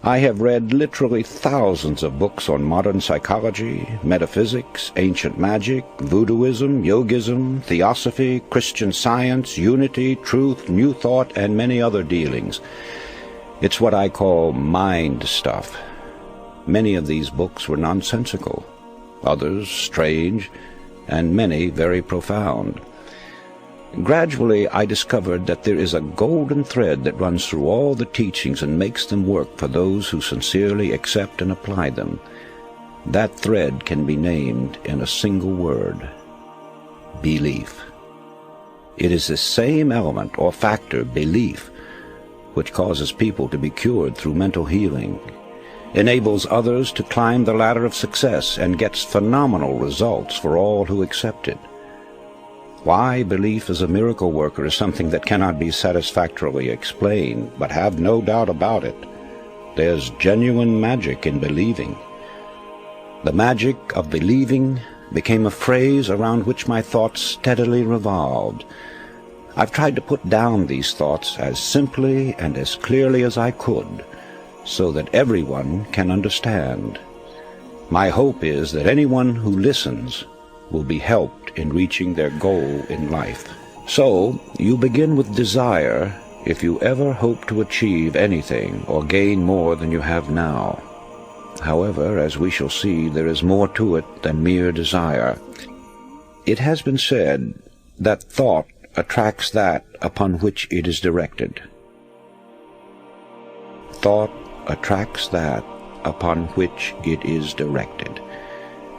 I have read literally thousands of books on modern psychology, metaphysics, ancient magic, voodooism, yogism, theosophy, Christian Science, unity, truth, new thought, and many other dealings. It's what I call mind stuff. Many of these books were nonsensical, others strange, and many very profound. Gradually, I discovered that there is a golden thread that runs through all the teachings and makes them work for those who sincerely accept and apply them. That thread can be named in a single word: belief. It is the same element or factor, belief, which causes people to be cured through mental healing, enables others to climb the ladder of success, and gets phenomenal results for all who accept it. Why belief is a miracle worker is something that cannot be satisfactorily explained, but have no doubt about it. There's genuine magic in believing. The magic of believing became a phrase around which my thoughts steadily revolved. I've tried to put down these thoughts as simply and as clearly as I could, so that everyone can understand. My hope is that anyone who listens will be helped in reaching their goal in life. So, you begin with desire if you ever hope to achieve anything or gain more than you have now. However, as we shall see, there is more to it than mere desire. It has been said that thought attracts that upon which it is directed. Thought attracts that upon which it is directed.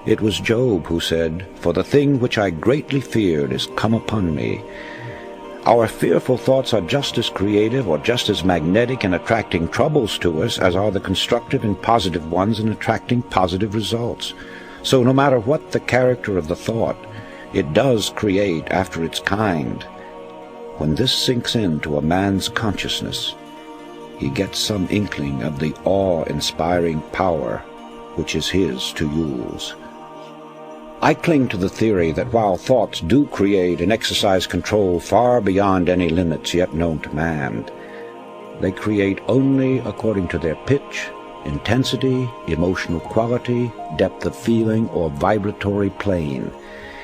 It was Job who said, "For the thing which I greatly feared is come upon me." Our fearful thoughts are just as creative or just as magnetic in attracting troubles to us as are the constructive and positive ones in attracting positive results. So no matter what the character of the thought, it does create after its kind. When this sinks into a man's consciousness, he gets some inkling of the awe-inspiring power which is his to use. I cling to the theory that while thoughts do create and exercise control far beyond any limits yet known to man, they create only according to their pitch, intensity, emotional quality, depth of feeling, or vibratory plane.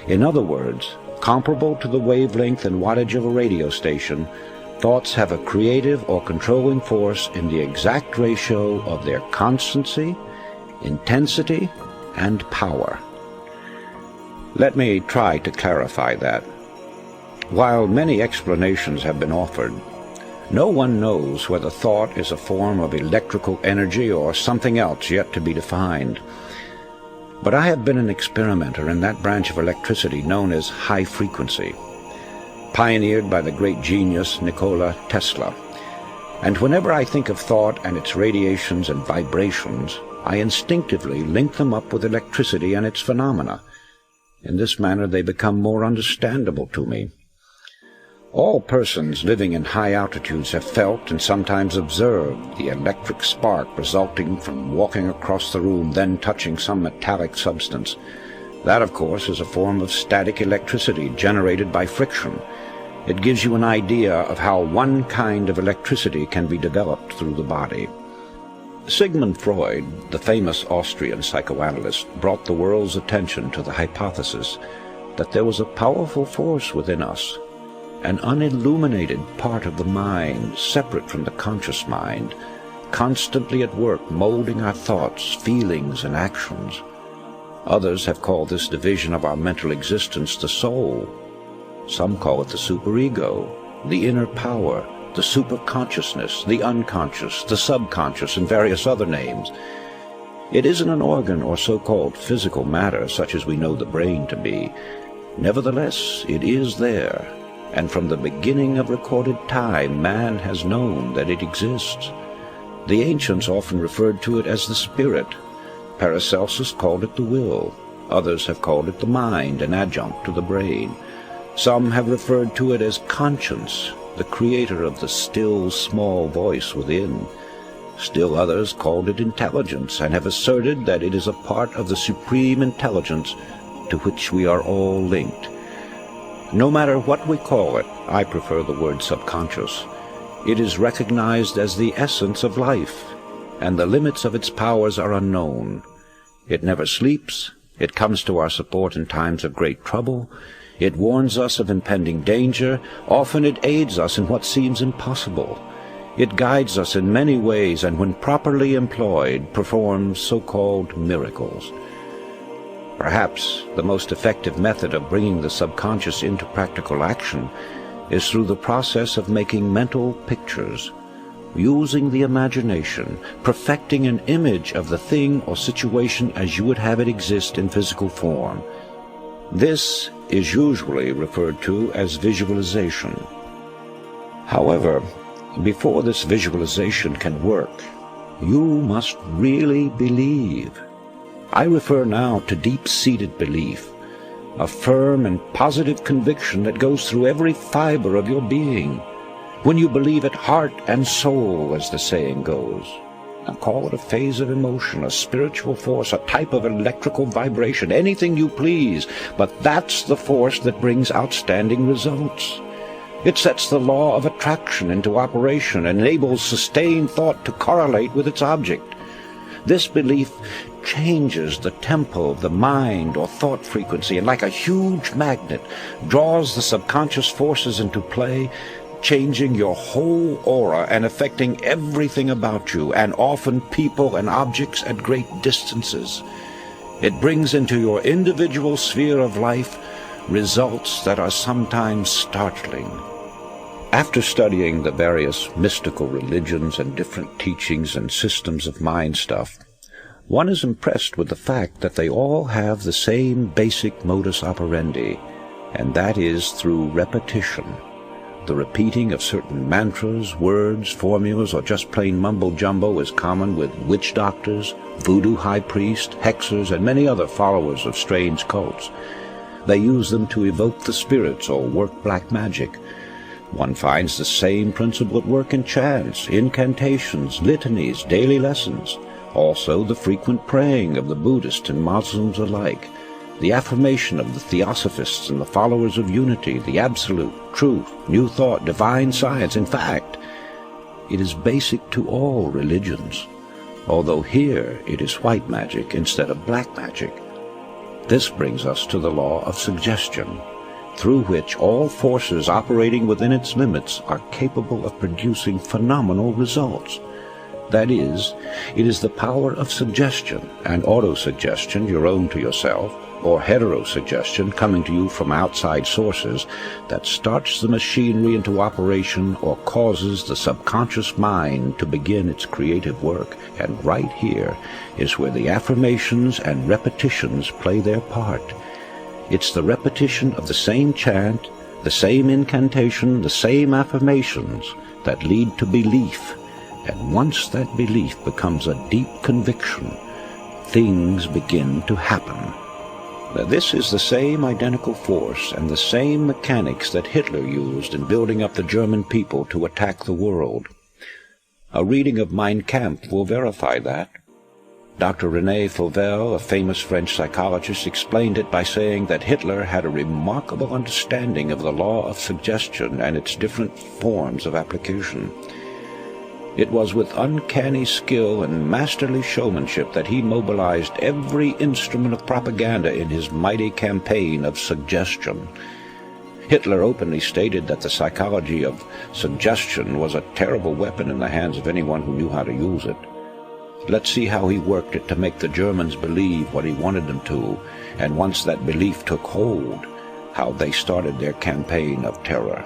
In other words, comparable to the wavelength and wattage of a radio station, thoughts have a creative or controlling force in the exact ratio of their constancy, intensity, and power. Let me try to clarify that. While many explanations have been offered, no one knows whether thought is a form of electrical energy or something else yet to be defined. But I have been an experimenter in that branch of electricity known as high frequency, pioneered by the great genius Nikola Tesla. And whenever I think of thought and its radiations and vibrations, I instinctively link them up with electricity and its phenomena. In this manner they become more understandable to me. All persons living in high altitudes have felt and sometimes observed the electric spark resulting from walking across the room, then touching some metallic substance. That, of course, is a form of static electricity generated by friction. It gives you an idea of how one kind of electricity can be developed through the body. Sigmund Freud, the famous Austrian psychoanalyst, brought the world's attention to the hypothesis that there was a powerful force within us, an unilluminated part of the mind, separate from the conscious mind, constantly at work molding our thoughts, feelings, and actions. Others have called this division of our mental existence the soul. Some call it the superego, the inner power, the superconsciousness, the unconscious, the subconscious, and various other names. It isn't an organ or so-called physical matter such as we know the brain to be. Nevertheless, it is there, and from the beginning of recorded time, man has known that it exists. The ancients often referred to it as the spirit. Paracelsus called it the will. Others have called it the mind, an adjunct to the brain. Some have referred to it as conscience, the creator of the still, small voice within. Still others called it intelligence, and have asserted that it is a part of the supreme intelligence to which we are all linked. No matter what we call it, I prefer the word subconscious. It is recognized as the essence of life. and the limits of its powers are unknown. It never sleeps. It comes to our support in times of great trouble. It warns us of impending danger. Often it aids us in what seems impossible. It guides us in many ways, and when properly employed, performs so-called miracles. Perhaps the most effective method of bringing the subconscious into practical action is through the process of making mental pictures, using the imagination, perfecting an image of the thing or situation as you would have it exist in physical form. This is usually referred to as visualization. However, before this visualization can work, you must really believe. I refer now to deep-seated belief, a firm and positive conviction that goes through every fiber of your being. When you believe it heart and soul, as the saying goes, and call it a phase of emotion, a spiritual force, a type of electrical vibration, anything you please, but that's the force that brings outstanding results. It sets the law of attraction into operation and enables sustained thought to correlate with its object. This belief changes the tempo of the mind or thought frequency, and like a huge magnet, draws the subconscious forces into play, changing your whole aura and affecting everything about you, and often people and objects at great distances. It brings into your individual sphere of life results that are sometimes startling. After studying the various mystical religions and different teachings and systems of mind stuff, one is impressed with the fact that they all have the same basic modus operandi, and that is through repetition. The repeating of certain mantras, words, formulas, or just plain mumbo-jumbo is common with witch doctors, voodoo high priests, hexers, and many other followers of strange cults. They use them to evoke the spirits or work black magic. One finds the same principle at work in chants, incantations, litanies, daily lessons. Also the frequent praying of the Buddhists and Muslims alike, the affirmation of the Theosophists and the followers of unity, the absolute, truth, new thought, divine science. In fact, it is basic to all religions, although here it is white magic instead of black magic. This brings us to the law of suggestion, through which all forces operating within its limits are capable of producing phenomenal results. That is, it is the power of suggestion and autosuggestion, your own to yourself, or heterosuggestion coming to you from outside sources, that starts the machinery into operation or causes the subconscious mind to begin its creative work. And right here is where the affirmations and repetitions play their part. It's the repetition of the same chant, the same incantation, the same affirmations that lead to belief. And once that belief becomes a deep conviction, things begin to happen. Now, this is the same identical force and the same mechanics that Hitler used in building up the German people to attack the world. A reading of Mein Kampf will verify that. Dr. René Fauvel, a famous French psychologist, explained it by saying that Hitler had a remarkable understanding of the law of suggestion and its different forms of application. It was with uncanny skill and masterly showmanship that he mobilized every instrument of propaganda in his mighty campaign of suggestion. Hitler openly stated that the psychology of suggestion was a terrible weapon in the hands of anyone who knew how to use it. Let's see how he worked it to make the Germans believe what he wanted them to, and once that belief took hold, how they started their campaign of terror.